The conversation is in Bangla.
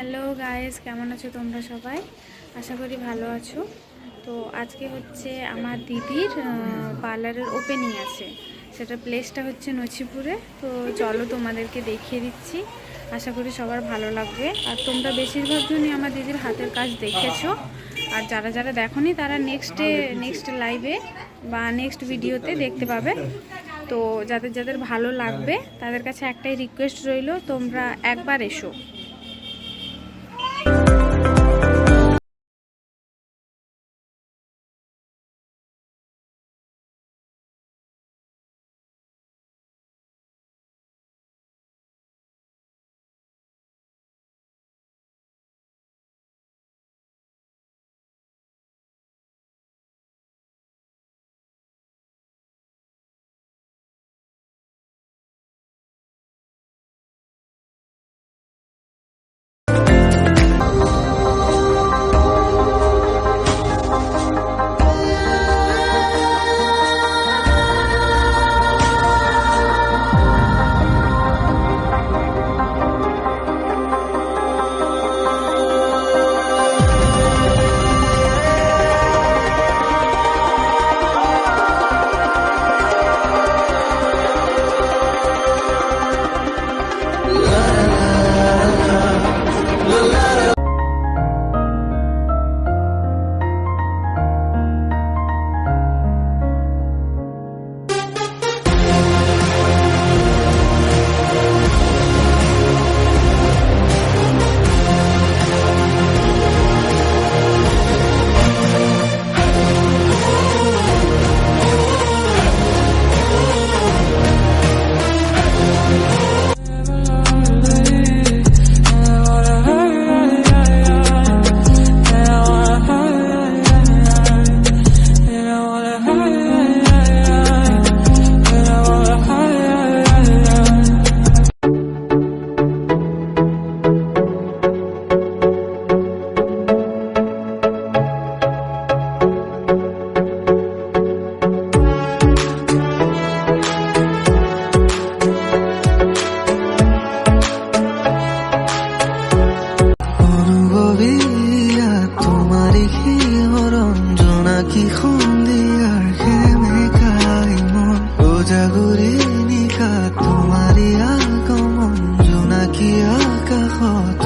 হ্যালো গাইস, কেমন আছো তোমরা সবাই? আশা করি ভালো আছো। তো আজকে হচ্ছে আমার দিদির পার্লারের ওপেনিং আছে। সেটা প্লেসটা হচ্ছে নছিপুরে। তো চলো তোমাদেরকে দেখিয়ে দিচ্ছি। আশা করি সবার ভালো লাগবে। আর তোমরা বেশিরভাগ জনই আমার দিদির হাতের কাজ দেখেছো। আর যারা যারা দেখোনি তারা নেক্সট লাইভে বা নেক্সট ভিডিওতে দেখতে পাবে। তো যাদের যাদের ভালো লাগবে তাদের কাছে একটাই রিকোয়েস্ট রইল, তোমরা একবার এসো। কি সন্ধিয়াৰ সেমেকাই মন ওজাগুৰি নিশা তোমাৰি আগমন জোনাকী আকাশত